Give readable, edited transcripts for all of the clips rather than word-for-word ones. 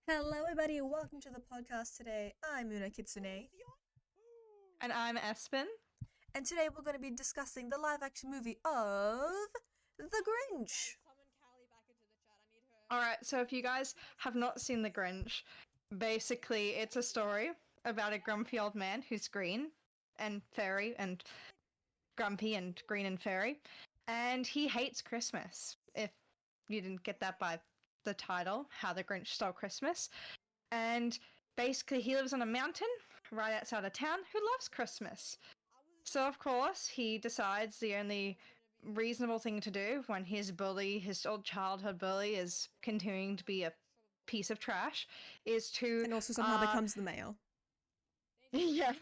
Hello, everybody, and welcome to the podcast today. I'm Moona Kitsune, And I'm Espen. and today we're going to be discussing the live action movie of The Grinch. Alright, so if you guys have not seen The Grinch, basically it's a story about a grumpy old man who's green and fairy and grumpy and green and fairy, and he hates Christmas. If you didn't get that by the title, How the Grinch Stole Christmas. And basically he lives on a mountain right outside of town who loves Christmas. So, of course, he decides the only reasonable thing to do when his old childhood bully, is continuing to be a piece of trash, is to. And also somehow becomes the mayor. Yeah.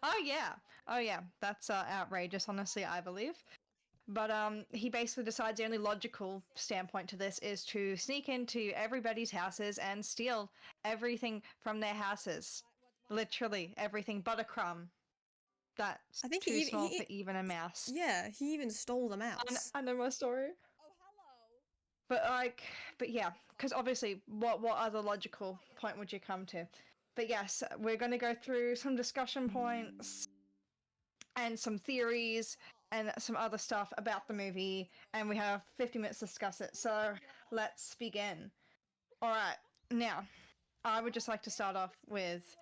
Oh, yeah. Oh, yeah. That's outrageous, honestly, I believe. But he basically decides the only logical standpoint to this is to sneak into everybody's houses and steal everything from their houses. Literally everything but a crumb. That's I think too small for even a mouse. yeah, he even stole the mouse. I know my story. But but yeah, because obviously, what other logical point would you come to? But yes, we're going to go through some discussion points and some theories and some other stuff about the movie, and we have 50 minutes to discuss it. So let's begin. All right, now I would just like to start off with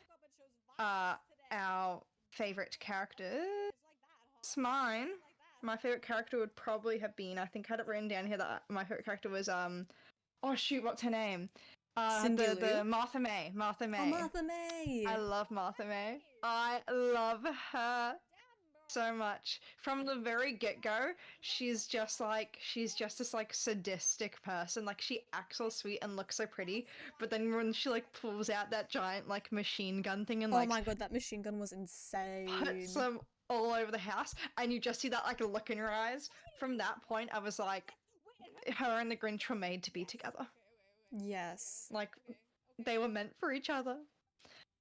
our favorite characters. Mine. My favorite character would probably have been, I think I had it written down here that my favorite character was oh shoot, what's her name? Cindy the Lou? Martha May. Martha May. Oh, Martha May! I love Martha May. I love her so much. From the very get-go, she's just this like sadistic person. Like, she acts all sweet and looks so pretty, but then when she like pulls out that giant like machine gun thing and Oh like my god, that machine gun was insane. puts them all over the house, and you just see that like look in her eyes. From that point, I was like, her and the Grinch were made to be together. Yes. Like, they were meant for each other.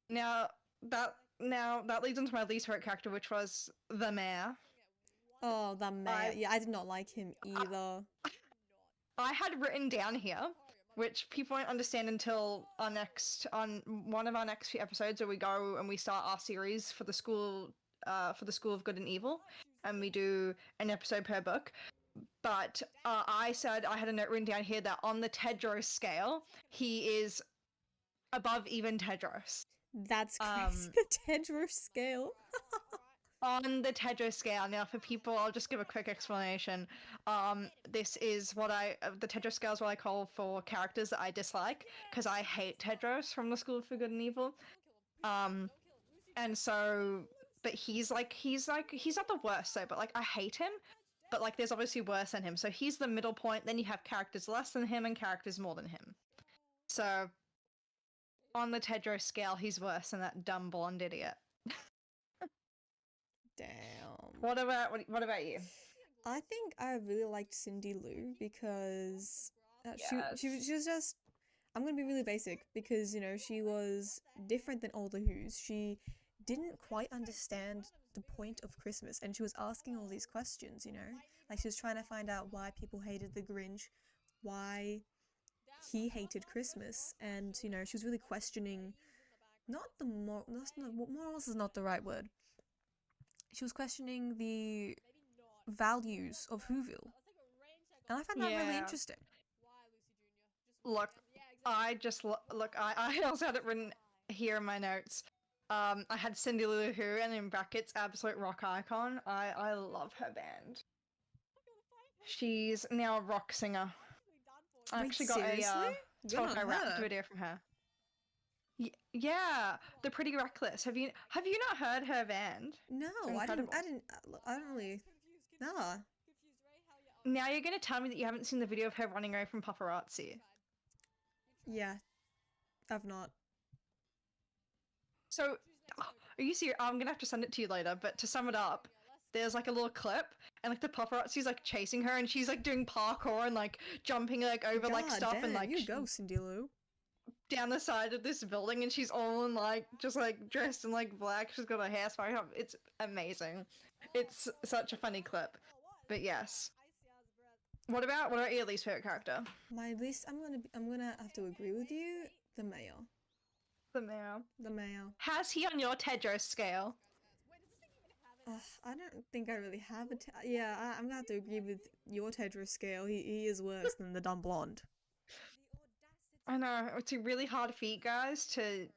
Now that leads into my least favorite character, which was the mayor. Oh, the mayor. Yeah, I did not like him either. I had written down here, which people won't understand until on one of our next few episodes, where we go and we start our series for the school of good and evil, and we do an episode per book. But I said I had a note written down here that on the Tedros scale, he is above even Tedros. That's crazy. The Tedros scale. On the Tedros scale, now for people, I'll just give a quick explanation. This is the Tedros scale is what I call for characters that I dislike, because I hate Tedros from the School for Good and Evil. And so, but he's not the worst though, but like I hate him, but like there's obviously worse than him. So he's the middle point. Then you have characters less than him and characters more than him. So on the Tedros scale, he's worse than that dumb blonde idiot. Damn. What about you? I think I really liked Cindy Lou because she was just, I'm gonna be really basic because, you know, she was different than all the Who's. She didn't quite understand the point of Christmas, and she was asking all these questions, you know? Like, she was trying to find out why people hated the Grinch, why he hated Christmas, and, you know, she was really questioning not the morals is not the right word. She was questioning the values of Whoville. And I found that really interesting. Look, I also had it written here in my notes. I had Cindy Lou Who, and in brackets, absolute rock icon. I love her band. She's now a rock singer. I Wait, actually got seriously? a Talk I Rap video from her. Yeah, the Pretty Reckless. Have you not heard her band? No, I don't really. Nah. Now you're gonna tell me that you haven't seen the video of her running away from paparazzi. Yeah, I've not. So, are you serious? I'm gonna have to send it to you later, but to sum it up, there's like a little clip, and like the paparazzi's like chasing her, and she's like doing parkour and like jumping like over like stuff, damn, and like you go, Cindy Lou. Down the side of this building, and she's all in like just like dressed in like black. She's got her hair spiked up. It's amazing. It's such a funny clip. But yes. What about your least favorite character? My least, I'm gonna have to agree with you. The mayor. The mayor. The mayor. How's he on your Tedros scale? I don't think I really have a. Yeah, I'm gonna have to agree with your Tedros scale. He is worse than the dumb blonde. I know it's a really hard feat, guys, to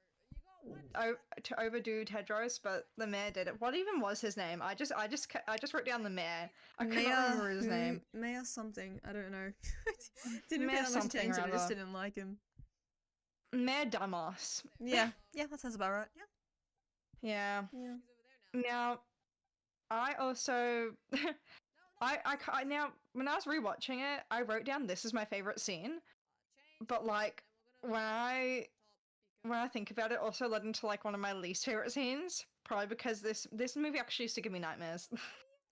overdo Tedros, but the mayor did it. What even was his name? I just wrote down the mayor. I could not remember his name. Mayor something. I don't know. Didn't Mayor pay that much something attention. I just rather. didn't like him. Mayor Dumbass. Yeah, that sounds about right. Yeah. Yeah. Now, I also, I now when I was rewatching it, I wrote down this is my favorite scene, but like when I think about it, it also led into like one of my least favorite scenes, probably because this movie actually used to give me nightmares.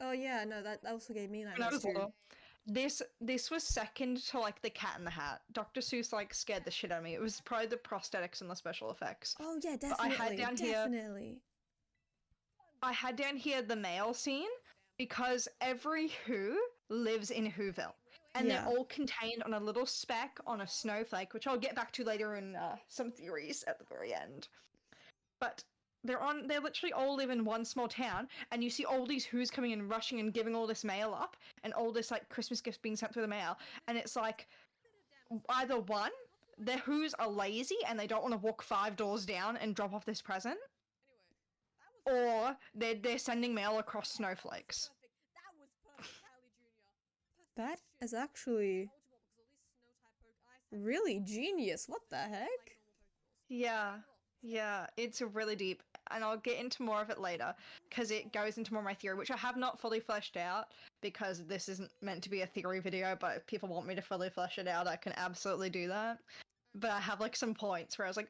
Oh yeah, no, that also gave me When I nightmares was too. little. This was second to like the Cat in the Hat. Dr. Seuss like scared the shit out of me. It was probably the prosthetics and the special effects. Oh yeah, definitely. But I had down definitely. here. I had down here the male scene because every Who lives in Whoville. And they're all contained on a little speck on a snowflake, which I'll get back to later in some theories at the very end. But they literally all live in one small town, and you see all these Who's coming and rushing and giving all this mail up, and all this like Christmas gifts being sent through the mail, and it's like either one, their Who's are lazy and they don't want to walk 5 doors down and drop off this present, or they're sending mail across snowflakes. That is actually really genius. What the heck? Yeah, it's really deep, and I'll get into more of it later because it goes into more of my theory, which I have not fully fleshed out because this isn't meant to be a theory video, but if people want me to fully flesh it out, I can absolutely do that. But I have like some points where I was like,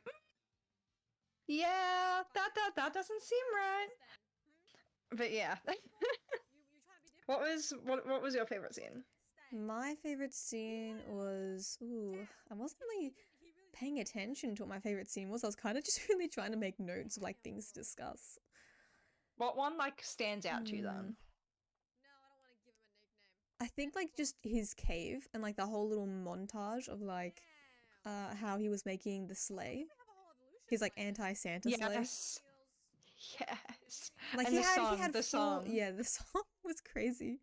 yeah, that doesn't seem right. But yeah. What was your favorite scene? My favorite scene was I wasn't really paying attention to what my favorite scene was. I was kind of just really trying to make notes of like things to discuss. What one like stands out to you then? I think like just his cave and like the whole little montage of like how he was making the sleigh. His like anti-Santa sleigh. Yes. Like and he had the song. Yeah, the song was crazy.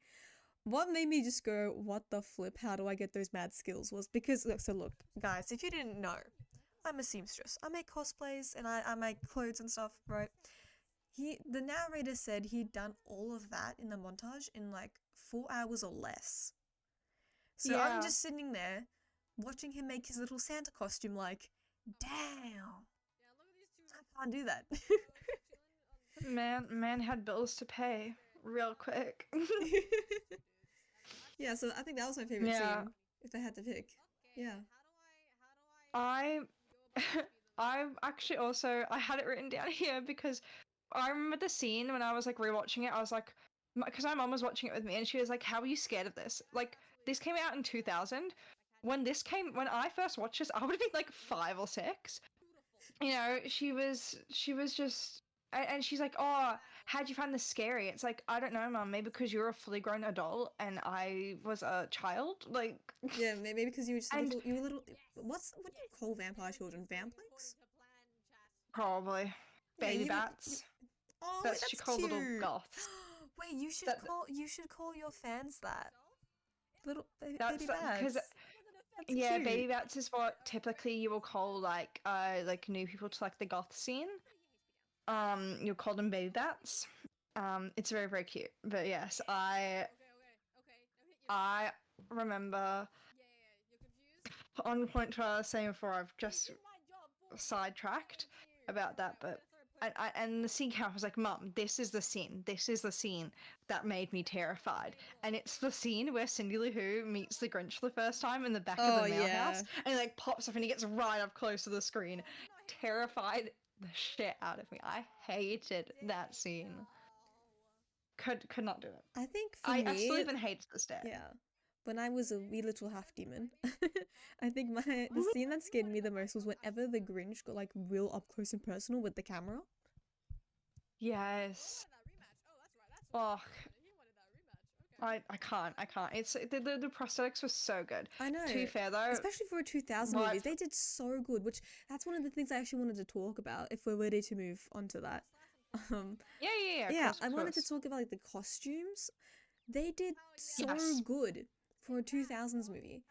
What made me just go, what the flip, how do I get those mad skills was because, look, guys, if you didn't know, I'm a seamstress. I make cosplays and I make clothes and stuff, right? The narrator said he'd done all of that in the montage in like 4 hours or less. So I'm just sitting there watching him make his little Santa costume like, damn, I can't do that. Man had bills to pay real quick. Yeah, so I think that was my favorite scene, if I had to pick. Yeah. I actually also, I had it written down here because I remember the scene when I was like rewatching it, I was like, because my mom was watching it with me and she was like, how are you scared of this? Like, this came out in 2000. When I first watched this, I would have been like 5 or 6. You know, she was just, and she's like, oh, how'd you find this scary? It's like, I don't know, Mum, maybe because you're a fully grown adult and I was a child, like... Yeah, maybe because you were just you were little... What do you call vampire children? Vamplinks? Probably. Baby bats. Oh, that's what you call cute. Little goths. Wait, you should call your fans that. Little baby bats. Yeah, cute. baby bats is what typically you will call like new people to like the goth scene. You'll call them baby bats. It's very, very cute. But yes, I remember on point to what I was saying before, I've just sidetracked about that, but and the scene came, I was like, Mum, this is the scene that made me terrified. And it's the scene where Cindy Lou Who meets the Grinch for the first time in the back of the mail house, and he like pops up and he gets right up close to the screen. Terrified the shit out of me. I hated that scene. Could not do it. I think for me, I still even hate it to this day. Yeah. When I was a wee little half demon, I think the scene that scared me the most was whenever the Grinch got like real up close and personal with the camera. Yes. Oh, I can't. It's the prosthetics were so good. I know. To be fair though, especially for a 2000 movies, they did so good. Which that's one of the things I actually wanted to talk about. If we're ready to move on to that, yeah. I wanted to talk about like the costumes. They did so good for a 2000s movie.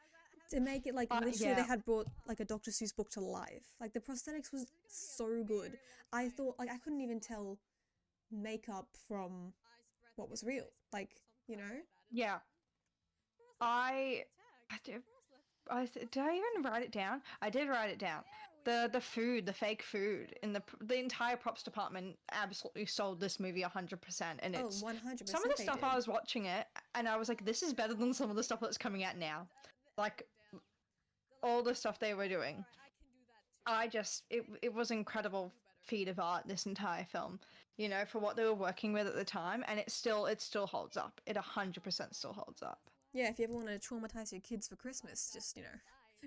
To make it like literally they had brought like a Dr. Seuss book to life. Like the prosthetics was so good. I thought like I couldn't even tell makeup from what was real. Like, you know? Yeah. Did I even write it down? I did write it down. The food, the fake food in the entire props department absolutely sold this movie 100%. And it's 100%. Some of the stuff I was watching it and I was like, this is better than some of the stuff that's coming out now. Like all the stuff they were doing. It was an incredible feat of art, this entire film, you know, for what they were working with at the time, and it still holds up. It 100% still holds up. Yeah, if you ever want to traumatize your kids for Christmas, just, you know,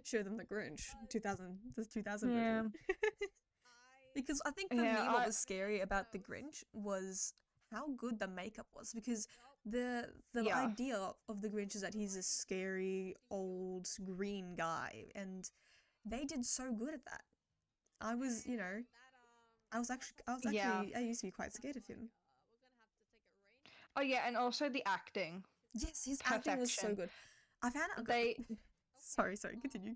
show them the Grinch, the 2000 version. Because I think for me what was scary about the Grinch was how good the makeup was, because the idea of the Grinch is that he's a scary old green guy, and they did so good at that. I was, you know, I used to be quite scared of him. Oh yeah, and also the acting. Yes, his acting was so good. I found out sorry, continue.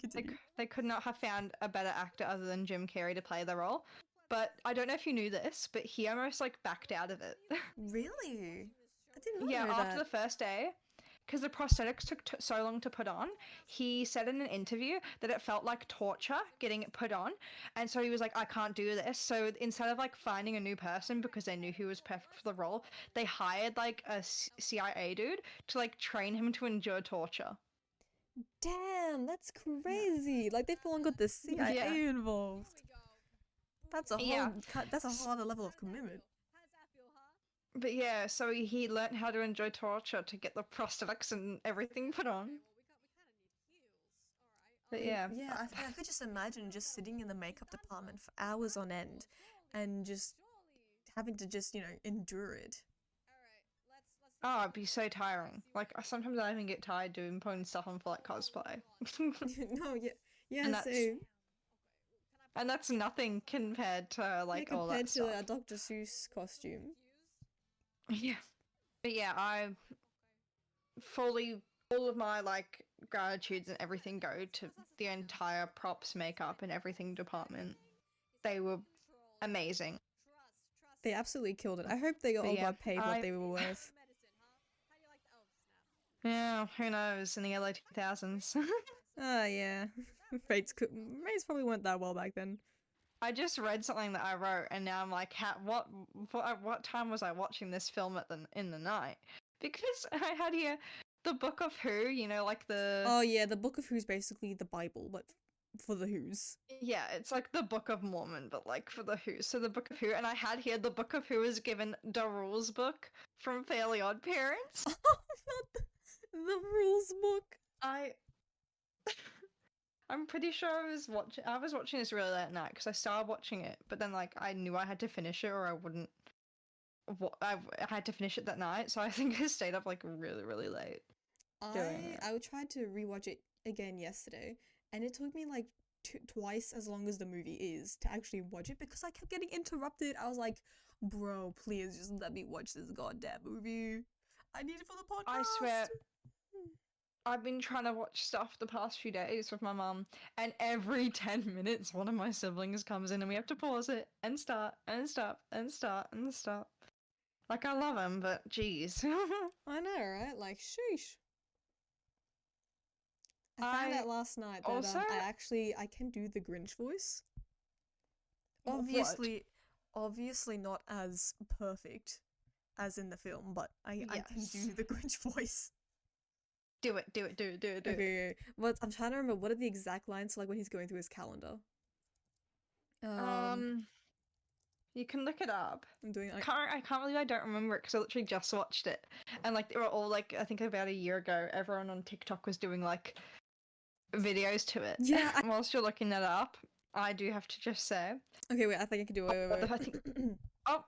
They could not have found a better actor other than Jim Carrey to play the role. But I don't know if you knew this, but he almost like backed out of it. Really? I didn't know that. After the first day, because the prosthetics took so long to put on, he said in an interview that it felt like torture getting it put on, and so he was like, I can't do this. So instead of like finding a new person because they knew he was perfect for the role, they hired like a CIA dude to like train him to endure torture. Damn, that's crazy. Yeah. Like they full on got the CIA involved. That's a whole that's a whole other level of commitment. But yeah, so he learned how to enjoy torture to get the prosthetics and everything put on. But yeah. Yeah, I could just imagine just sitting in the makeup department for hours on end and just having to just, you know, endure it. Oh, it'd be so tiring. Like, sometimes I even get tired doing putting stuff on for, like, cosplay. No, yeah, same. And that's nothing compared to, like, all that stuff. Compared to a Dr. Seuss costume. Yeah. But yeah, all of my, like, gratitudes and everything go to the entire props, makeup, and everything department. They were amazing. They absolutely killed it. I hope they got paid what they were worth. Yeah, who knows, in the early 2000s. Oh, yeah. Rates probably weren't that well back then. I just read something that I wrote, and now I'm like, what time was I watching this film in the night? Because I had here the Book of Who, you know, like the... Oh yeah, the Book of Who's basically the Bible, but for the Who's. Yeah, it's like the Book of Mormon, but like for the Who. So the Book of Who, and I had here the Book of Who is given the rules book from Fairly Odd Parents. Oh, not the rules book. I'm pretty sure I was watching this really late at night because I started watching it, but then like I knew I had to finish it or I wouldn't. I had to finish it that night, so I think I stayed up like really, really late. I tried to rewatch it again yesterday, and it took me like twice as long as the movie is to actually watch it because I kept getting interrupted. I was like, bro, please just let me watch this goddamn movie. I need it for the podcast. I swear. I've been trying to watch stuff the past few days with my mum, and every 10 minutes one of my siblings comes in and we have to pause it and start and stop and start and stop. Like, I love him, but jeez. I know, right? Like, sheesh. I found out last night that also, I can do the Grinch voice. Obviously not as perfect as in the film, but I can do the Grinch voice. Do it. Okay. Well, I'm trying to remember what are the exact lines, so like when he's going through his calendar. You can look it up. I'm doing. I can't believe I don't remember it because I literally just watched it, and like they were all like I think about a year ago. Everyone on TikTok was doing like videos to it. Yeah. Whilst you're looking that up, I do have to just say. Okay, wait. I think I can do it. Wait. Oh.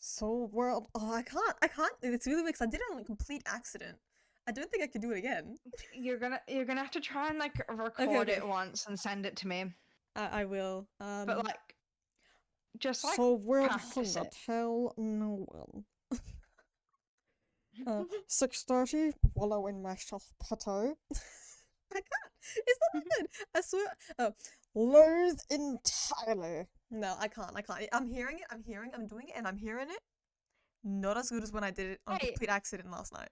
So world. Oh, I can't. It's really weird 'cause I did it on a complete accident. I don't think I could do it again. You're gonna have to try and like Okay, record okay. it once and send it to me. I will. But like just like So world practice hunger it. tell no one. 6:30, wallowing myself potato. I can't. It's not that good. I swear. Oh, loathe entirely. No, I can't. I can't. I'm hearing it. I'm doing it, and I'm hearing it. Not as good as when I did it on Hey, complete accident last night.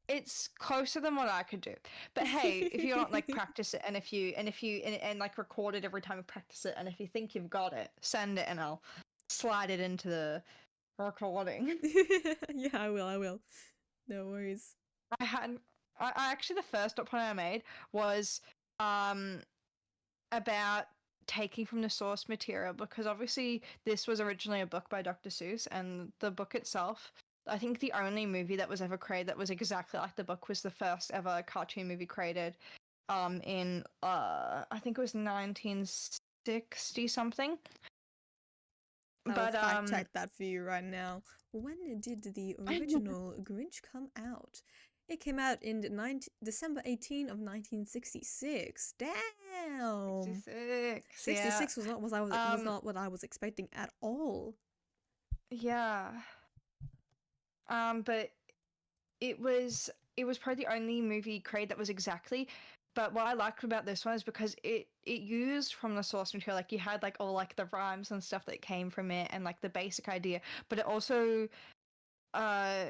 it's closer than what I could do. But hey, if you don't like practice it, and if you like record it every time you practice it, and if you think you've got it, send it, and I'll slide it into the recording. Yeah, I will. I will. No worries. I had, I actually the first point I made was um about taking from the source material because obviously this was originally a book by Dr. Seuss, and the book itself, I think the only movie that was ever created that was exactly like the book was the first ever cartoon movie created in I think it was 1960 something. I will But fact check that for you right now. When did the original Grinch come out? It came out in December 18 of 1966. Damn. 66, yeah. 66 was not what I was expecting at all. Yeah. But it was probably the only movie created that was exactly. But what I liked about this one is because it used from the source material, like you had like all like the rhymes and stuff that came from it and like the basic idea, but it also uh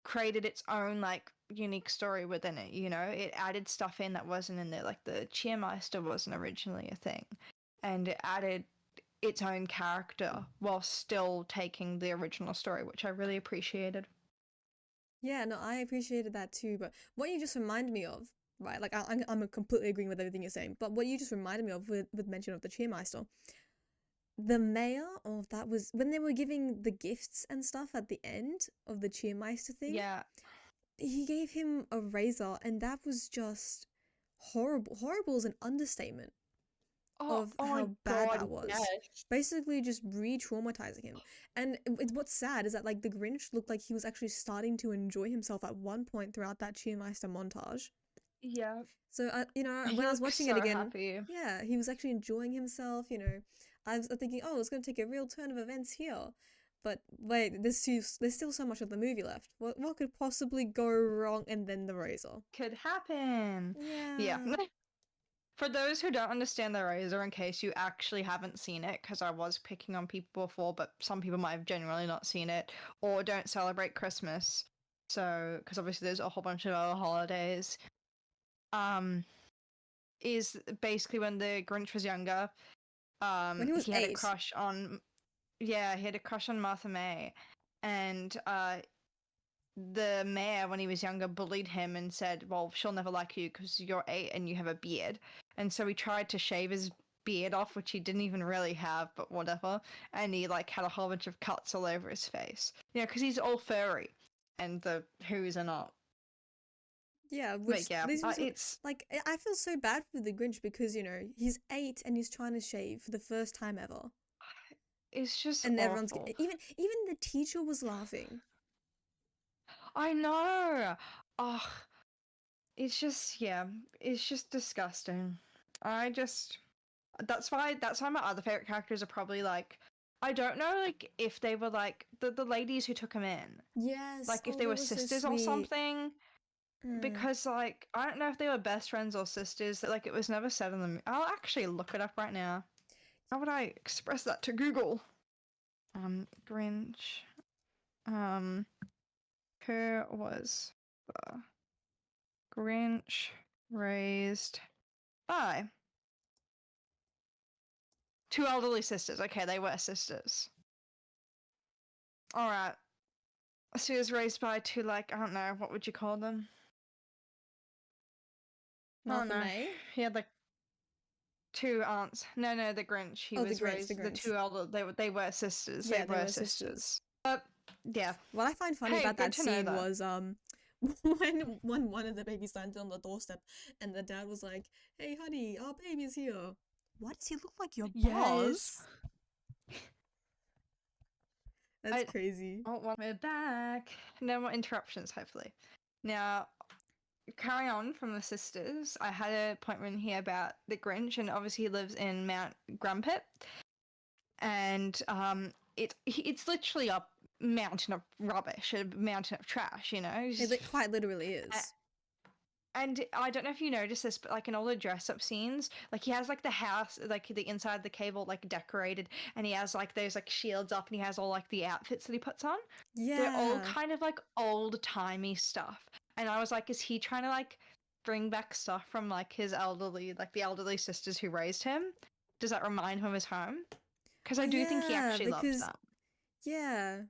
created its own like unique story within it. You know, it added stuff in that wasn't in there, like the Cheermeister wasn't originally a thing, and it added its own character while still taking the original story, which I really appreciated. Yeah, no, I appreciated that too. But what you just reminded me of, right? Like I'm completely agreeing with everything you're saying. But what you just reminded me of with mention of the Cheermeister, the mayor of that was when they were giving the gifts and stuff at the end of the Cheermeister thing. Yeah. He gave him a razor, and that was just horrible. Horrible is an understatement of Oh my how bad god, that was. yes. Basically, just re-traumatizing him. And what's sad is that like the Grinch looked like he was actually starting to enjoy himself at one point throughout that Cheermeister montage. Yeah. So you know, He when I was looks watching it so again, happy. yeah, he was actually enjoying himself. You know, I was thinking, oh, it's going to take a real turn of events here. But wait, there's still so much of the movie left. What could possibly go wrong? And then the razor. Could happen. Yeah. Yeah. For those who don't understand the razor, in case you actually haven't seen it, because I was picking on people before, but some people might have genuinely not seen it, or don't celebrate Christmas. So, because obviously there's a whole bunch of other holidays. Um, is basically when the Grinch was younger. When he was He had a 8. crush on, yeah, he had a crush on Martha May, and the mayor when he was younger bullied him and said, well, she'll never like you because you're 8 and you have a beard. And so he tried to shave his beard off, which he didn't even really have, but whatever. And he like had a whole bunch of cuts all over his face, you know, because he's all furry and the Who's are not. Yeah, which But yeah, this was it's like I feel so bad for the Grinch because you know he's 8 and he's trying to shave for the first time ever, just and awful. even the teacher was laughing. I know. Oh, it's just, yeah, it's just disgusting. I just that's why my other favorite characters are probably like, I don't know like if they were like the ladies who took him in. Yes. Like if Oh, they they were were so sisters or sweet. something, Mm. because like I don't know if they were best friends or sisters. Like it was never said in the. I'll actually look it up right now. How would I express that to Google? Grinch. Um, who was the Grinch raised by? Two elderly sisters. Okay, they were sisters. All right. So he was raised by two, like, I don't know, what would you call them? I don't Martha know. May. He had like two aunts. No, the Grinch. He Oh, the was Grinch. The raised the Grinch. two elder. They were sisters. They Yeah, they were were sisters. sisters. But yeah. What I find funny Hey, about good that to know scene that. was when one of the babies landed on the doorstep and the dad was like, "Hey, honey, our baby's here." Why does he look like your Yes. boss? That's crazy. Oh, well, we're back. No more interruptions, hopefully. Now, carrying on from the sisters, I had a point in here about the Grinch, and obviously he lives in Mount Grumpet, and it's literally a mountain of rubbish, a mountain of trash, you know? It quite literally is. And I don't know if you noticed this, but like in all the dress-up scenes, like he has like the house, like the inside of the cable, like decorated, and he has like those like shields up, and he has all like the outfits that he puts on. They're all Yeah. kind of like old-timey stuff. And I was like, is he trying to like bring back stuff from like his elderly, like the elderly sisters who raised him? Does that remind him of his home? Because I do think he Yeah, actually loves because that. yeah.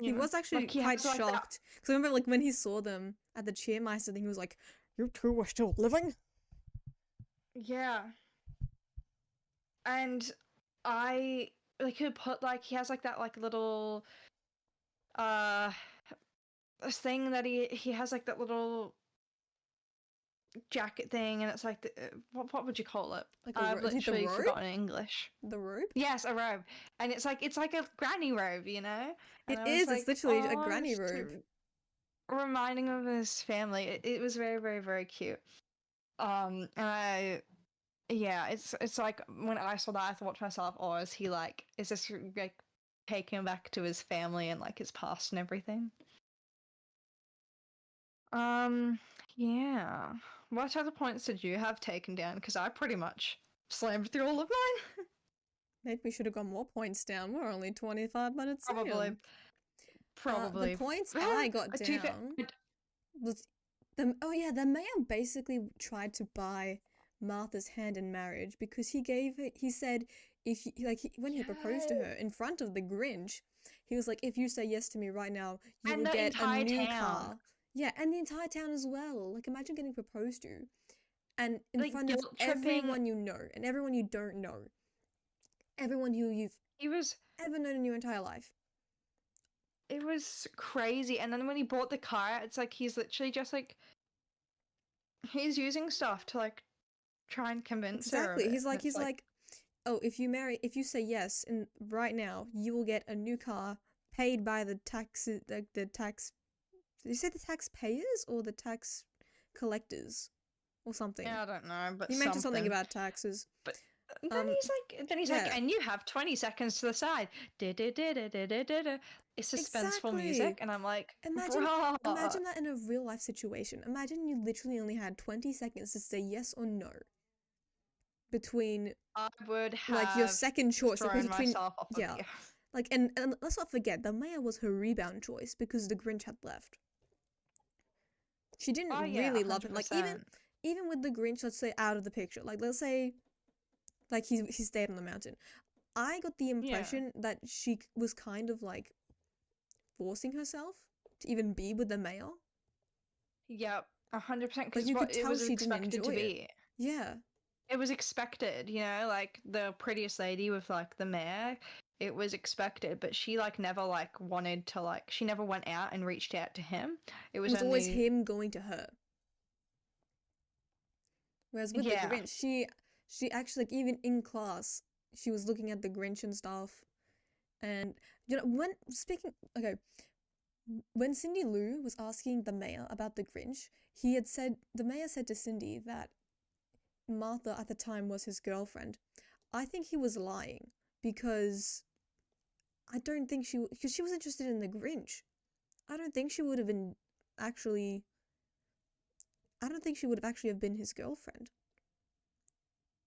He You know, was actually like he quite has like that. shocked. Because I remember like when he saw them at the cheermeister thing, he was like, "You two are still living?" Yeah. And I like could put like he has like that like little uh this thing that he has like that little jacket thing, and it's like what would you call it? Like I've the literally robe? forgotten English. The robe? Yes, a robe, and it's like a granny robe, you know. And It I was is. It's like, literally a oh, granny just robe. reminding of his family. It was very very very cute. And I yeah, it's like when I saw that, I thought to myself, oh, is he like, is this like taking him back to his family and like his past and everything? Yeah. What other points did you have taken down? Because I pretty much slammed through all of mine. Maybe we should have got more points down. We're only 25 minutes Probably. in. The Probably. points I got To be fair, down was the mayor basically tried to buy Martha's hand in marriage because he said if when he proposed to her in front of the Grinch, he was like, if you say yes to me right now, you and will the get a entire new town. car. Yeah, and the entire town as well. Like imagine getting proposed to and in like front of tripping. everyone you know and everyone you don't know. Everyone who you've ever known in your entire life. It was crazy. And then when he bought the car, it's like he's literally just like he's using stuff to like try and convince her of Exactly. it. He's like, oh, if you say yes, and right now you will get a new car paid by the tax. The tax. Did you say the taxpayers or the tax collectors or something? Yeah, I don't know, but You mentioned something something about taxes. But then he's yeah. like, and you have 20 seconds to decide. It's suspenseful music, and I'm like, imagine bruh. that in a real life situation. Imagine you literally only had 20 seconds to say yes or no between I would have like your second choice thrown between myself off of you. like and let's not forget the mayor was her rebound choice because the Grinch had left. She didn't really love him. Like 100%. even with the Grinch, let's say out of the picture, like let's say like he stayed on the mountain. I got the impression that she was kind of like forcing herself to even be with the mayor. Yep, 100%. Like Because you could it tell was she didn't expected enjoy to it. be. Yeah. It was expected, you know, like the prettiest lady with like the mayor. It was expected, but she like never like wanted to like. She never went out and reached out to him. It was only always him going to her. Whereas with the Grinch, she actually like even in class, she was looking at the Grinch and stuff. And you know when Cindy Lou was asking the mayor about the Grinch, the mayor said to Cindy that Martha at the time was his girlfriend. I think he was lying because I don't think because she was interested in the Grinch. I don't think she would have been actually. I don't think she would have actually have been his girlfriend.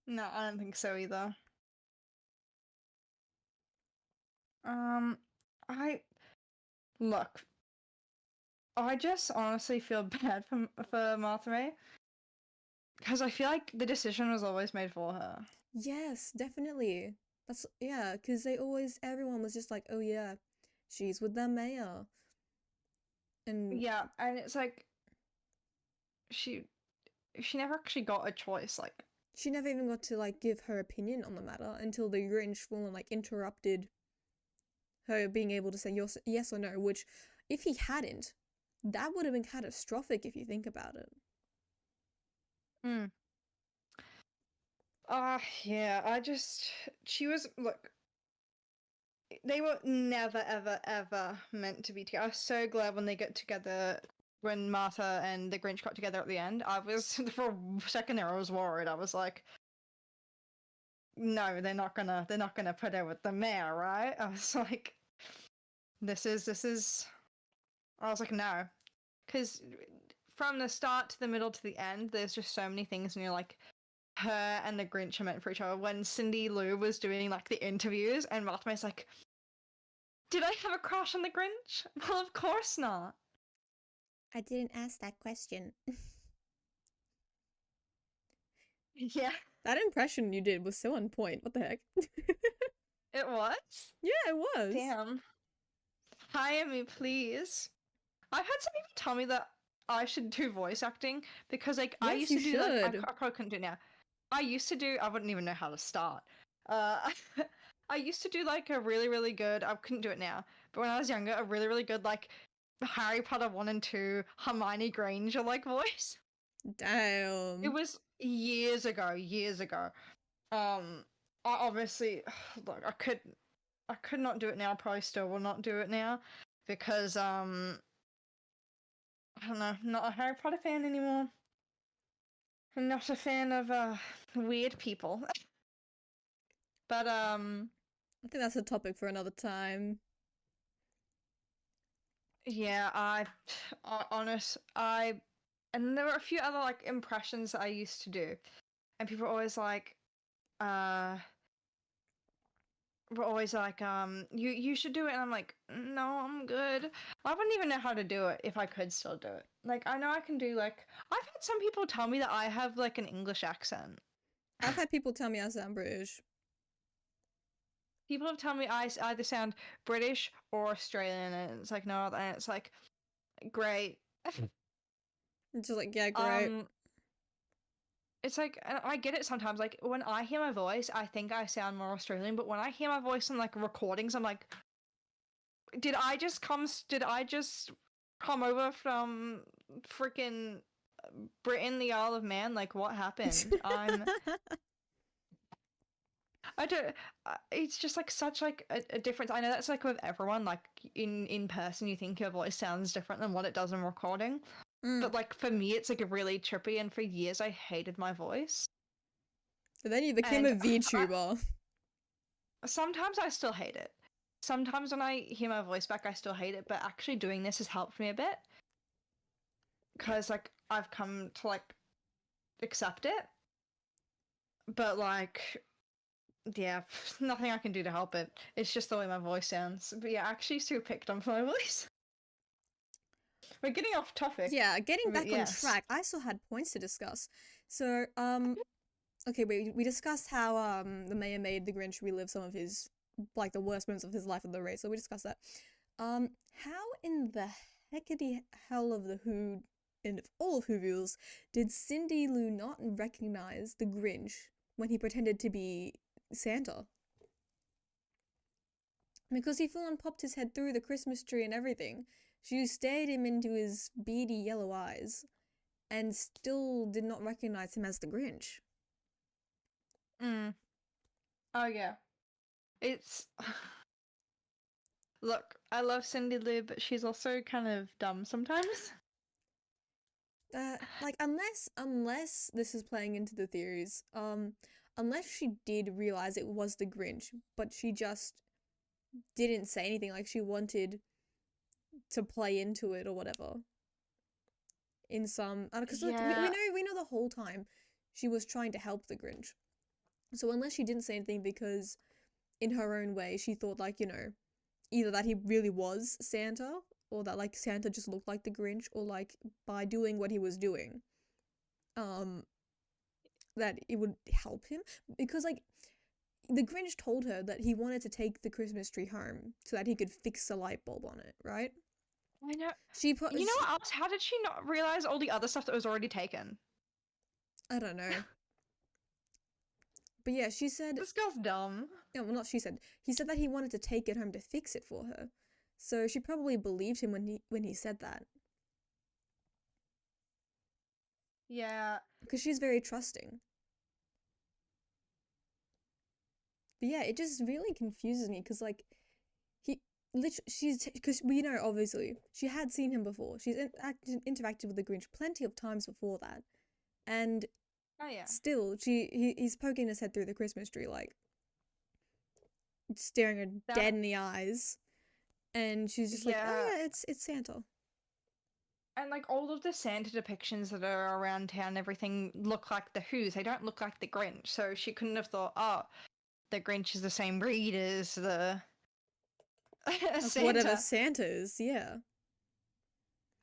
No, I don't think so either. I look. I just honestly feel bad for Martha May because I feel like the decision was always made for her. Yes, definitely. Because everyone was just like, oh yeah, she's with the mayor. And yeah, and it's like she never actually got a choice. Like she never even got to like give her opinion on the matter until the Grinch full and like interrupted her being able to say yes or no. Which, if he hadn't, that would have been catastrophic if you think about it. Yeah, she was, look, they were never, ever, ever meant to be together. I was so glad when they get together, when Martha and the Grinch got together at the end. I was, for a second there, I was worried. I was like, no, they're not gonna put her with the mayor, right? I was like, this is. I was like, no, because from the start to the middle to the end, there's just so many things, and you're like, her and the Grinch are meant for each other. When Cindy Lou was doing like the interviews, and Martha May's like, did I have a crush on the Grinch? Well, of course not. I didn't ask that question. Yeah, That impression you did was so on point. What the heck? it was. Yeah, it was. Damn. Hire me, please. I've had some people tell me that I should do voice acting because, like, I Yes, used you to do like I should. probably couldn't do it now. I used to do. I wouldn't even know how to start. Uh, I used to do like a really, really good. I couldn't do it now, but when I was younger, a really, really good like Harry Potter 1 and 2 Hermione Granger like voice. It Damn. was years ago. Years ago. Um, I obviously look. I could not do it now. Probably still will not do it now because I don't know. I'm not a Harry Potter fan anymore. I'm not a fan of weird people. But I think that's a topic for another time. yeah, I and there were a few other like impressions that I used to do, and people were always like, uh, you should do it, and I'm like, no, I'm good. I wouldn't even know how to do it if I could still do it. Like I know I can do like I've had some people tell me that I have like an English accent. I've had people tell me I sound British. People have told me I either sound British or Australian, and it's like no, and it's like great. It's just like, yeah, great. um, it's like I get it sometimes. Like when I hear my voice, I think I sound more Australian, but when I hear my voice in like recordings, I'm like, did I just come? Did I just come over from freaking Britain, the Isle of Man? Like what happened? I don't. It's just like such like a difference. I know that's like with everyone. Like in person, you think your voice sounds different than what it does in recording. Mm. But like for me, it's like really trippy. And for years, I hated my voice. But then you became And a VTuber. sometimes I still hate it. Sometimes when I hear my voice back, I still hate it. But actually, doing this has helped me a bit because like I've come to like accept it. But like yeah, nothing I can do to help it. It's just the way my voice sounds. But yeah, actually, Sue picked on my voice. We're getting off topic. Yeah, getting But back on yes. track, I still had points to discuss. So, okay, we discussed how the mayor made the Grinch relive some of his like the worst moments of his life in the race. So we discussed that. How in the heckity hell of the who and of all of Whoville's did Cindy Lou not recognize the Grinch when he pretended to be Santa? Because he full on popped his head through the Christmas tree and everything. She stared him into his beady yellow eyes and still did not recognize him as the Grinch. Mm. Oh yeah. It's look. I love Cindy Lou, but she's also kind of dumb sometimes. Like unless this is playing into the theories, unless she did realize it was the Grinch, but she just didn't say anything, like she wanted to play into it or whatever. In some, because like Yeah. we know the whole time she was trying to help the Grinch. So unless she didn't say anything because in her own way she thought like, you know, either that he really was Santa or that like Santa just looked like the Grinch, or like by doing what he was doing, that it would help him, because like the Grinch told her that he wanted to take the Christmas tree home so that he could fix a light bulb on it, right? I know. She put You know what else? How did she not realize all the other stuff that was already taken? I don't know. But yeah, she said, This girl's dumb. no, well, not she said. He said that he wanted to take it home to fix it for her. So she probably believed him when he said that. Yeah. Because she's very trusting. But yeah, it just really confuses me because like she's because we know obviously she had seen him before. She's interacted with the Grinch plenty of times before that, and Oh yeah. still he's poking his head through the Christmas tree like staring her dead in the eyes, and she's just like, oh yeah, it's Santa. And like all of the Santa depictions that are around town, everything look like the Who's. They don't look like the Grinch. So she couldn't have thought, oh, the Grinch is the same breed as the Santa. Whatever Santa is, yeah.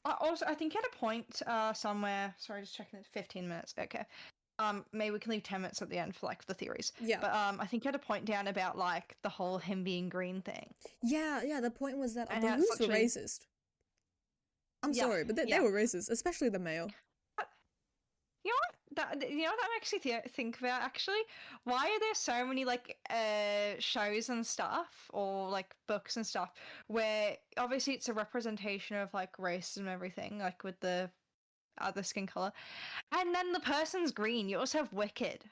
Also, I think at a point somewhere, sorry, just checking it, 15 minutes. Okay. Maybe we can leave 10 minutes at the end for like the theories. Yeah. But I think you had a point down about like the whole him being green thing. Yeah, the point was that the Who's were racist. I'm sorry, but they were racist, especially the male. You know what? That makes me think about actually. Why are there so many like shows and stuff, or like books and stuff, where obviously it's a representation of like racism and everything, like with the other skin color, and then the person's green. You also have Wicked.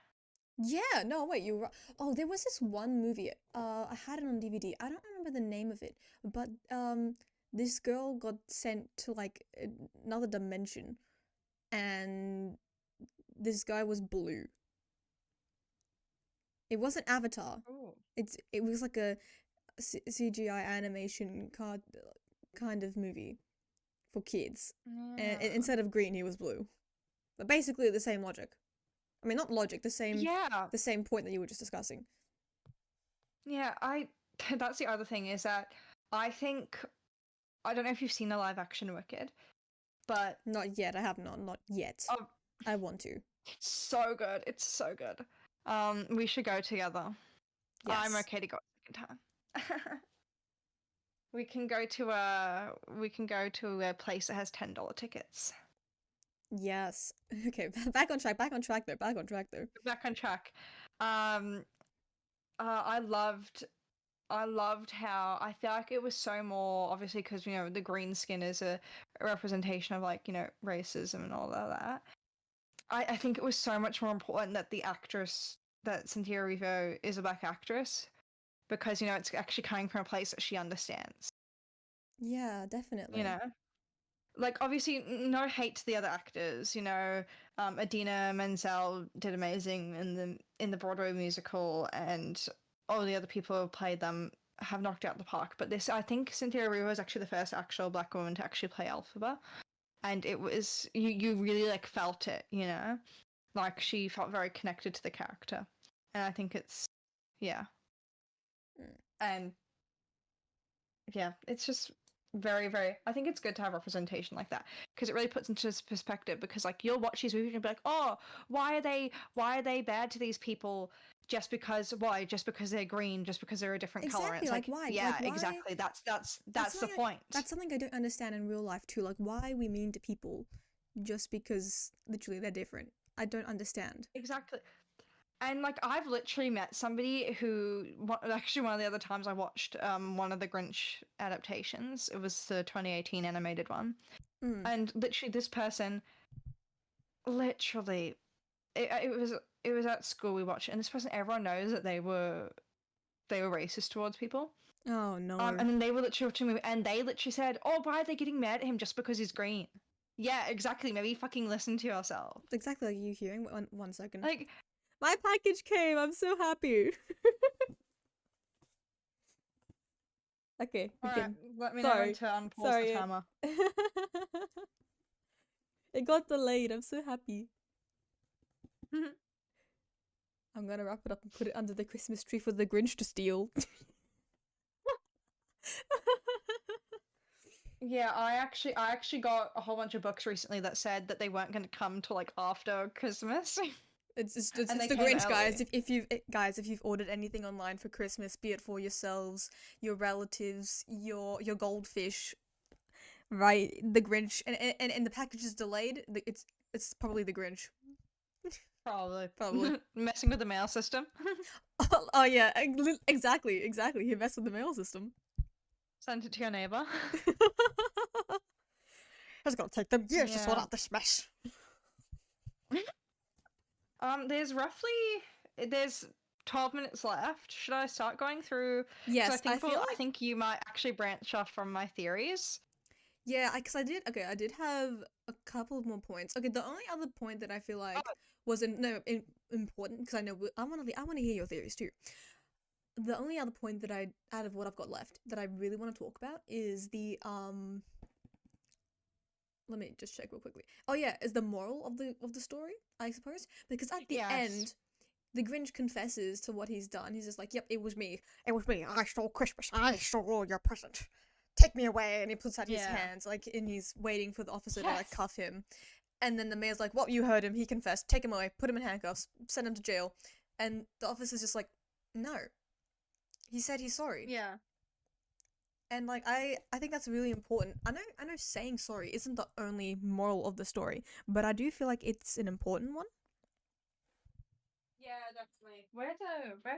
Yeah, no, wait, you're right. Oh, there was this one movie. I had it on DVD. I don't remember the name of it, but this girl got sent to like another dimension, and this guy was blue. It wasn't Avatar. Oh. It was like a CGI animation kind of movie for kids. Yeah. And instead of green, he was blue. But basically the same logic. I mean, not logic, the same point that you were just discussing. Yeah, that's the other thing is that I think, I don't know if you've seen a live action Wicked, but not yet. I have not yet. I want to. It's so good. It's so good. We should go together. Yes. I'm okay to go a second time. We can go to a place that has $10 tickets. Yes. Okay, back on track though. Back on track. I loved how I feel like it was so more, obviously, because you know the green skin is a representation of like, you know, racism and all of that. I think it was so much more important that the actress, that Cynthia Erivo is a black actress, because you know it's actually coming from a place that she understands. Yeah, definitely. You know, like obviously no hate to the other actors. You know, Idina Menzel did amazing in the Broadway musical, and all the other people who played them have knocked out the park. But this, I think Cynthia Erivo is actually the first actual black woman to actually play Elphaba. And it was, you really like felt it, you know, like she felt very connected to the character, and I think it's, and yeah, it's just very, very. I think it's good to have representation like that because it really puts into perspective. Because like you'll watch these movies and be like, oh, why are they bad to these people? Just because they're green, just because they're a different color. And it's like why? Yeah, like, why? Exactly. That's the point. That's something I don't understand in real life too. Like, why are we mean to people just because literally they're different? I don't understand. Exactly. And like I've literally met somebody who, actually one of the other times I watched one of the Grinch adaptations. It was the 2018 animated one, and literally this person, literally, it was at school we watched it, and this person, everyone knows that they were racist towards people. Oh no. And then they were literally watching me, and they literally said, oh, why are they getting mad at him just because he's green? Yeah, exactly. Maybe fucking listen to yourself. Exactly like you hearing. One second. Like, my package came. I'm so happy. Okay. Alright, let me know when to unpause the timer. It got delayed. I'm so happy. I'm gonna wrap it up and put it under the Christmas tree for the Grinch to steal. Yeah, I actually got a whole bunch of books recently that said that they weren't going to come till like after Christmas. It's the Grinch, guys. If you've ordered anything online for Christmas, be it for yourselves, your relatives, your goldfish, right? The Grinch, and the package is delayed. It's probably the Grinch. Probably. Messing with the mail system. Oh yeah, exactly. He messed with the mail system. Send it to your neighbor. It's gonna take them years to sort out this mess. There's 12 minutes left. Should I start going through? Yes, I feel I like think you might actually branch off from my theories. yeah, because I did have a couple of more points. Okay, the only other point that I feel like Oh, was important because I know I want to hear your theories too. The only other point that I out of what I've got left that I really want to talk about is the let me just check real quickly. Oh yeah, is the moral of the story, I suppose, because at the yes. end the Grinch confesses to what he's done. He's just like, "Yep, it was me. It was me. I stole Christmas. I stole all your present. Take me away." And he puts out his Yeah. hands, like, and he's waiting for the officer to, like, Yes. cuff him. And then the mayor's like, "Well, you heard him. He confessed. Take him away. Put him in handcuffs. Send him to jail." And the officer's just like, "No. He said he's sorry." Yeah. And, like, I think that's really important. I know saying sorry isn't the only moral of the story, but I do feel like it's an important one. Yeah, definitely. Where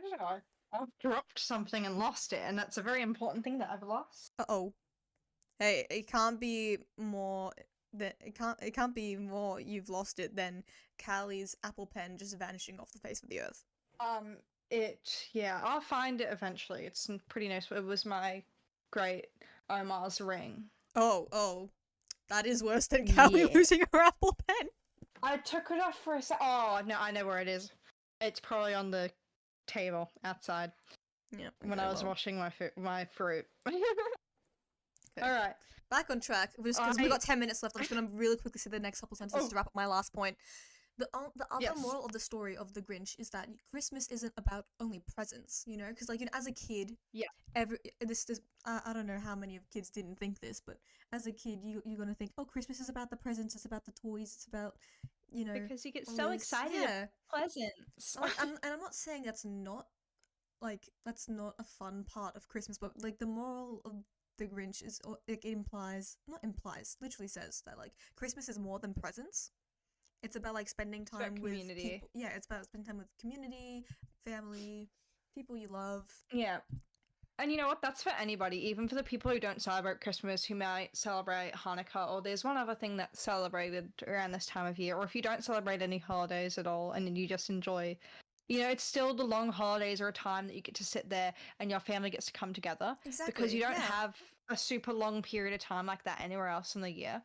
did I? I've dropped something and lost it, and that's a very important thing that I've lost. Uh-oh. Hey, it can't be more it can't be more you've lost it than Callie's Apple Pen just vanishing off the face of the earth. Yeah, I'll find it eventually. It's pretty nice. It was my great Omar's ring. Oh. That is worse than Callie Yeah. losing her Apple Pen. I took it off for a sec. Oh, no, I know where it is. It's probably on the table outside Yeah. when I was washing my fruit. Okay. Alright. Back on track. Just because we've got 10 minutes left, I'm just gonna really quickly say the next couple sentences to wrap up my last point. The other Yes. moral of the story of the Grinch is that Christmas isn't about only presents, you know? Because, like, you know, as a kid, Yeah. I don't know how many of kids didn't think this, but as a kid, you're gonna think, oh, Christmas is about the presents, it's about the toys, it's about, you know, Because you get all so this- excited yeah. about presents. Like, and I'm not saying that's not a fun part of Christmas, but like the moral of the Grinch is like it literally says that like Christmas is more than presents. It's about like spending time with community. people. Yeah, it's about spending time with community, family, people you love. Yeah. And you know what? That's for anybody, even for the people who don't celebrate Christmas, who might celebrate Hanukkah, or there's one other thing that's celebrated around this time of year, or if you don't celebrate any holidays at all and you just enjoy, you know, it's still the long holidays are a time that you get to sit there and your family gets to come together. Exactly. Because you don't yeah. have a super long period of time like that anywhere else in the year.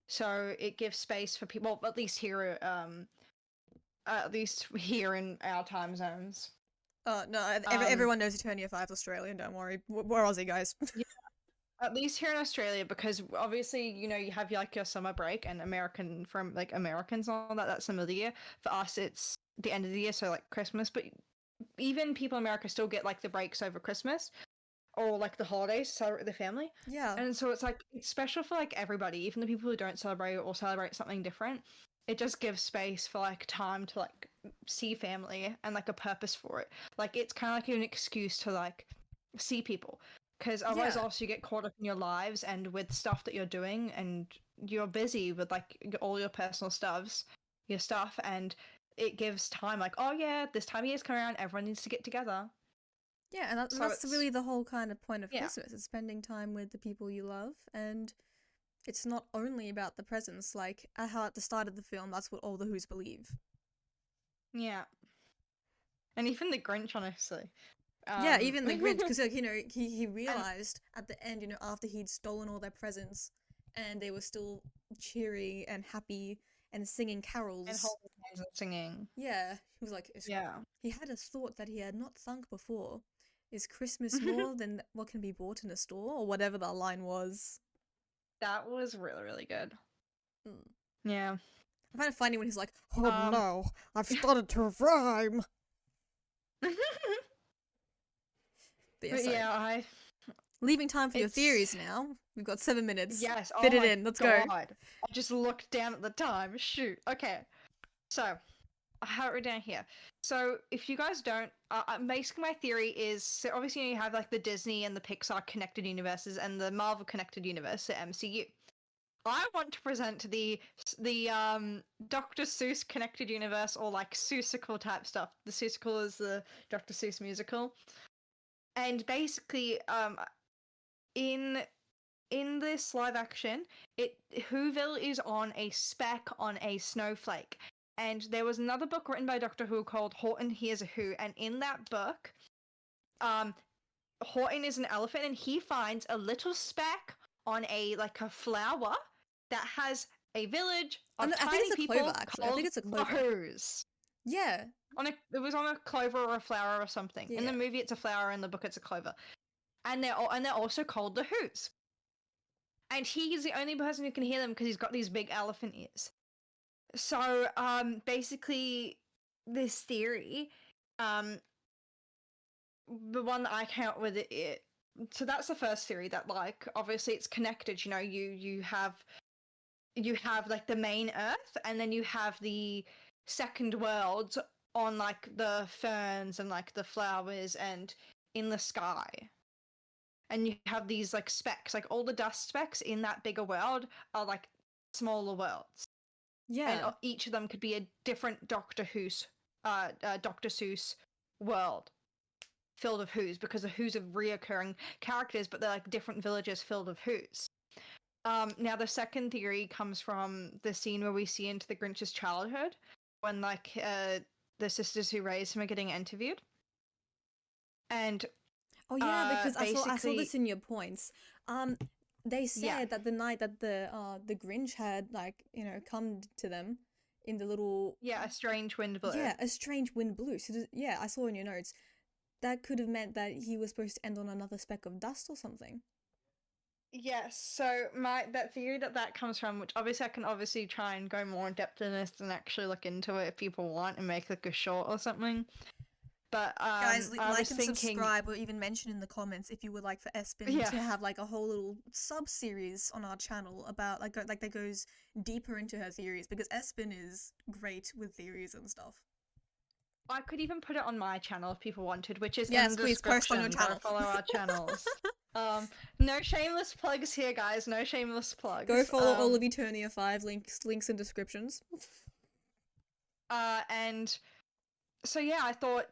So it gives space for people, at least here in our time zones. No, everyone knows Eternia V is Australian, don't worry. We're Aussie, guys. Yeah, at least here in Australia, because obviously, you know, you have like your summer break and Americans and all that, that's the middle of the year. For us, it's the end of the year, so like Christmas, but even people in America still get like the breaks over Christmas or like the holidays to celebrate with their family. Yeah. And so it's like, it's special for like everybody, even the people who don't celebrate or celebrate something different. It just gives space for like time to like see family and like a purpose for it. Like it's kind of like an excuse to like see people, because otherwise Yeah. also you get caught up in your lives and with stuff that you're doing, and you're busy with like all your personal your stuff, and it gives time like, oh yeah, this time of year's coming around, everyone needs to get together. Yeah, and So that's it's- really the whole kind of point of Yeah. Christmas. It's spending time with the people you love, and it's not only about the presents. Like how at the start of the film, that's what all the Who's believe. Yeah. And even the Grinch, honestly. Yeah, even the Grinch, because like, you know, he realized at the end, you know, after he'd stolen all their presents, and they were still cheery and happy and singing carols. And holding hands and singing. Yeah, he was like, Yeah. he had a thought that he had not thunk before. Is Christmas more than what can be bought in a store, or whatever that line was? That was really, really good. Mm. Yeah. I find it funny when he's like, "Oh no, I've started to rhyme." But But yeah, leaving time for your It's- theories now. We've got 7 minutes. yes. Fit oh it my in. Let's go. God. I just looked down at the time. Shoot. Okay. So, I have it written down here. So, if you guys don't, basically my theory is, so obviously you have like the Disney and the Pixar connected universes and the Marvel connected universe, the MCU. I want to present the Dr. Seuss connected universe, or like Seussical type stuff. The Seussical is the Dr. Seuss musical. And basically, in this live action, Whoville is on a speck on a snowflake, And there was another book written by Doctor Who called Horton Hears a Who, and in that book, Horton is an elephant, and he finds a little speck on a flower that has a village of I think tiny it's a people clover, actually. I called think it's a the clover. Who's. Yeah. It was on a clover or a flower or something. Yeah. In the movie, it's a flower. In the book, it's a clover. And they're also called the Who's. And he's the only person who can hear them because he's got these big elephant ears. So, basically, this theory, the one that I came up with so that's the first theory, that obviously it's connected. You have like the main Earth, and then you have the second world on the ferns and the flowers and in the sky. And you have these specks, all the dust specks in that bigger world are smaller worlds. Yeah. And each of them could be a different Dr. Seuss world filled of Who's, because the Who's are reoccurring characters, but they're different villages filled of Who's. Now the second theory comes from the scene where we see into the Grinch's childhood, when the sisters who raised him are getting interviewed. And oh yeah, because I saw this in your points. They said that the night that the Grinch had come to them in the little a strange wind blew. Yeah, a strange wind blew. So I saw in your notes that could have meant that he was supposed to end on another speck of dust or something. Yes, so that theory that comes from, which obviously I can try and go more in depth in this and actually look into it if people want and make a short or something. But guys, like and thinking... subscribe, or even mention in the comments if you would like for Espin to have a whole little sub-series on our channel about that goes deeper into her theories, because Espin is great with theories and stuff. I could even put it on my channel if people wanted, which is yes, in the please post on your channel. Go follow our channels. No shameless plugs here, guys. No shameless plugs. Go follow all of Eternia V. Links in descriptions. And so yeah, I thought,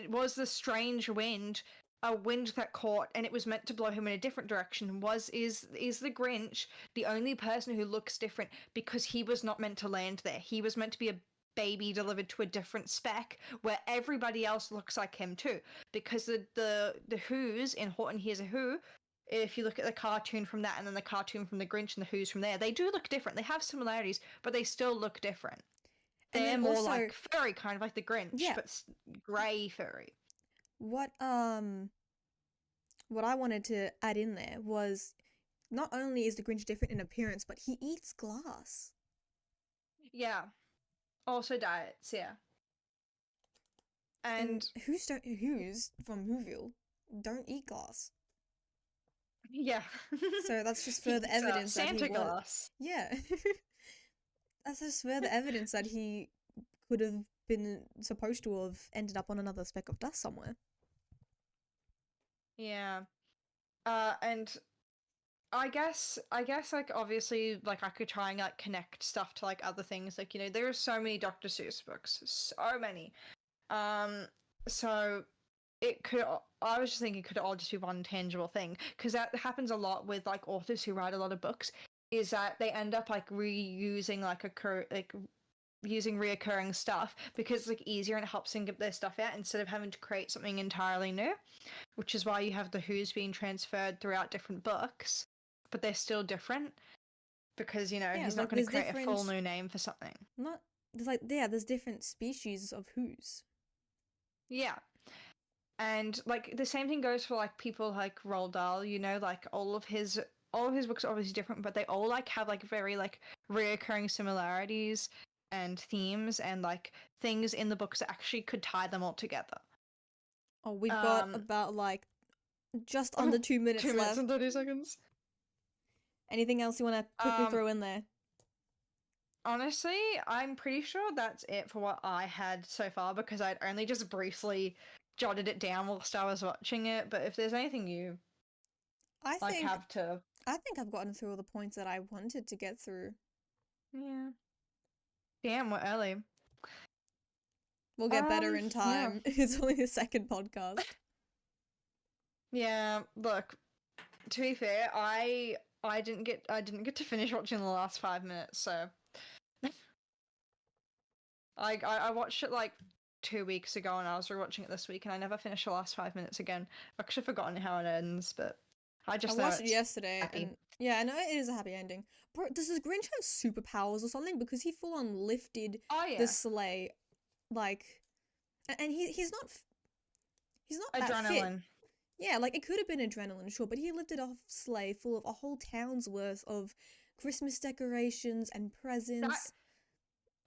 was the strange wind a wind that caught and it was meant to blow him in a different direction? Is the Grinch the only person who looks different because he was not meant to land there? He was meant to be a baby delivered to a different speck where everybody else looks like him too, because the Who's in Horton Hears a Who, if you look at the cartoon from that and then the cartoon from the Grinch and the Who's from there, they do look different. They have similarities, but they still look different. They're more also, furry, kind of like the Grinch, but grey furry. What I wanted to add in there was, not only is the Grinch different in appearance, but he eats glass. Yeah. Also diets, yeah. And Who's from Whoville don't eat glass. Yeah. So that's just further evidence that Santa glass. Yeah. That's just further evidence that he could have been supposed to have ended up on another speck of dust somewhere. Yeah. And I guess obviously I could try and connect stuff to other things, there are so many Dr. Seuss books, so many. So I was just thinking it could all just be one tangible thing, because that happens a lot with authors who write a lot of books, is that they end up reusing using reoccurring stuff because it's easier and it helps them get their stuff out instead of having to create something entirely new, which is why you have the Who's being transferred throughout different books, but they're still different because he's not going to create a full new name for something. There's different species of Who's. Yeah. And the same thing goes for people like Roald Dahl, all of his books are obviously different, but they all have very reoccurring similarities and themes and things in the books that actually could tie them all together. Oh, we've got about just under 2 minutes left. 2 minutes and 30 seconds. Anything else you want to quickly throw in there? Honestly, I'm pretty sure that's it for what I had so far, because I'd only just briefly jotted it down whilst I was watching it. But if there's anything you I think I've gotten through all the points that I wanted to get through. Yeah. Damn, we're early. We'll get better in time. Yeah. It's only the second podcast. Yeah, look, to be fair, I didn't get to finish watching the last 5 minutes, so I watched it like 2 weeks ago, and I was rewatching it this week, and I never finished the last 5 minutes again. I've actually forgotten how it ends, but I just know watched it it's yesterday, happy. and yeah, I know it is a happy ending. Bro, does the Grinch have superpowers or something? Because he full on lifted Oh the yeah, sleigh, like, and he's not that fit. adrenaline. Yeah, like it could have been adrenaline, sure, but he lifted a sleigh full of a whole town's worth of Christmas decorations and That presents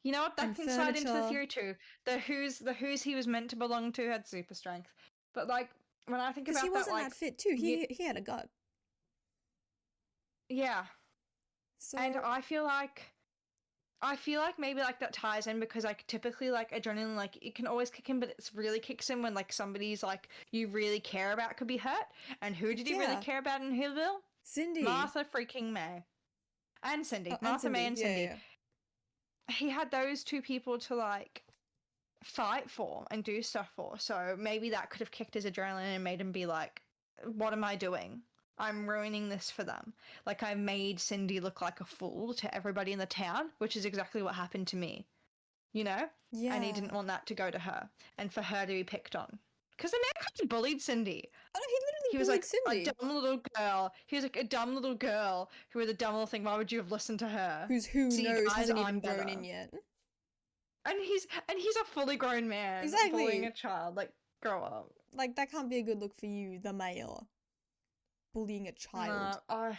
you know what? That and can slide into the furniture. theory too. The who's he was meant to belong to had super strength, but like when I think Because he about that, wasn't like that fit too. He had a gut. yeah, and So I feel like maybe like that ties in because like typically like adrenaline like it can always kick in, but it really kicks in when like somebody's like you really care about could be hurt. And who did he really yeah, care about in Hillville? Cindy. Martha freaking May and Oh, Cindy, and Martha May Cindy. and Yeah, Cindy. yeah. He had those two people to like fight for and do stuff for. So maybe that could have kicked his adrenaline and made him be like, what am I doing? I'm ruining this for them. Like I made Cindy look like a fool to everybody in the town, which is exactly what happened to me. You know? And he Yeah. didn't want that to go to her and for her to be picked on. Because the man kind of bullied Cindy. Oh, he He literally was bullied like a Cindy. dumb little girl. He was like a dumb little girl who had a dumb little thing. Why would you have listened to her? Who See, knows guys, hasn't I'm even grown better. in yet. And he's a fully grown man bullying Exactly. a child. Like, grow up. Like that can't be a good look for you, the male, bullying a child. No, I.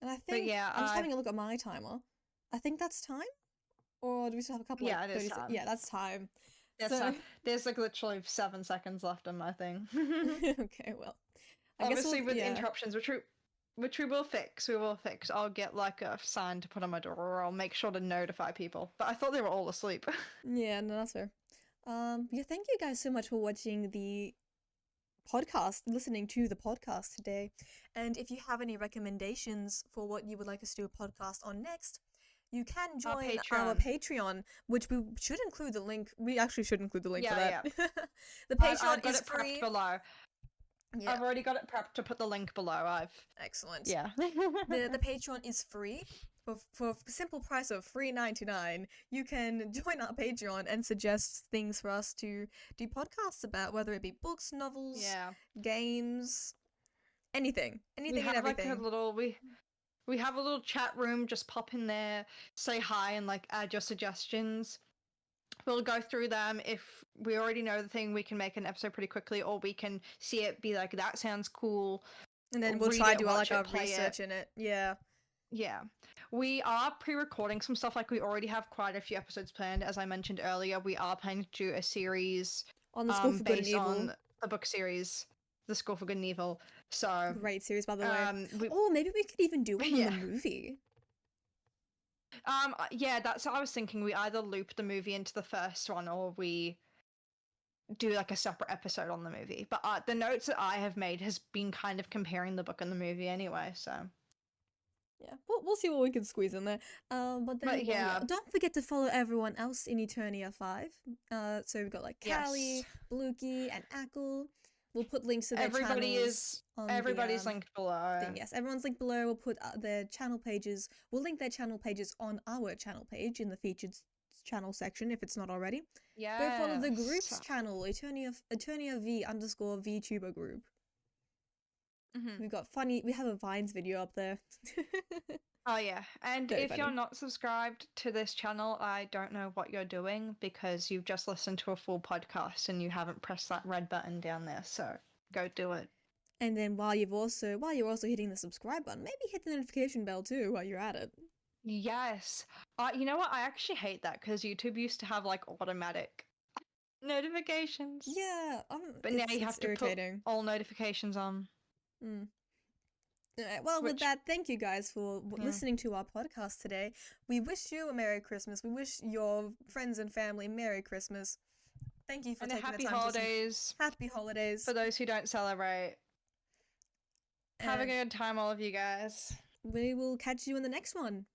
And I But think yeah, I'm just having a look at my timer. I think that's time. Or do we still have a couple like yeah, it is 30 time. Yeah, that's time. There's So there's like literally 7 seconds left on my thing. okay, well. I guess Obviously, with yeah. interruptions, which we will fix. We will fix. I'll get like a sign to put on my door, or I'll make sure to notify people. But I thought they were all asleep. Yeah, no, that's fair. Yeah, thank you guys so much for watching the podcast, listening to the podcast today. And if you have any recommendations for what you would like us to do a podcast on next, you can Our join our Patreon. Patreon, which we should include the link. We actually should include the link for Yeah, that. The I've Patreon got is it prepped free. below. Yeah, I've already got it prepped to put the link below. excellent. Yeah. The Patreon is free. For a simple price of $3.99, you can join our Patreon and suggest things for us to do podcasts about, whether it be books, novels, Yeah. games, anything We and have everything. like a little we have a little chat room. Just pop in there, say hi, and like add your suggestions. We'll go through them. If we already know the thing, we can make an episode pretty quickly, or we can see it, be like, that sounds cool. And then we'll read try it, to do watch like our it, play research in it. Yeah. Yeah. We are pre-recording some stuff. Like we already have quite a few episodes planned. As I mentioned earlier, we are planning to do a series On the School for Good and based Evil. on the book series, The School for Good and Evil. So Great series, by the way. we, Oh, maybe we could even do one Yeah. on the movie. yeah, that's what I was thinking. We either loop the movie into the first one, or we do like a separate episode on the movie. But the notes that I have made has been kind of comparing the book and the movie anyway. So Yeah, we'll see what we can squeeze in there. But then, yeah. don't forget to follow everyone else in Eternia 5. So we've got like Callie, Yes. Blukey, and Ackle. We'll put links to their Everybody channels is on everybody's the linked below. thing. Yes, everyone's linked below. We'll put their channel pages. We'll link their channel pages on our channel page in the featured channel section if it's not already. Yeah. Go follow the group's channel, Eternia V _ VTuber group. We've got we have a Vines video up there. Oh yeah, and Very if funny. you're not subscribed to this channel, I don't know what you're doing because you've just listened to a full podcast and you haven't pressed that red button down there. So go do it. And then while you're also hitting the subscribe button, maybe hit the notification bell too while you're at it. Yes. You know what? I actually hate that because YouTube used to have like automatic notifications. Yeah, But now you have to irritating. put all notifications on. Well, with that, thank you guys for listening to our podcast today. We wish you a Merry Christmas. We wish your friends and family Merry Christmas. Thank you for taking happy the time holidays. Happy holidays. For those who don't celebrate. Have a good time, all of you guys. We will catch you in the next one.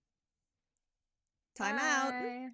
Time Bye. out.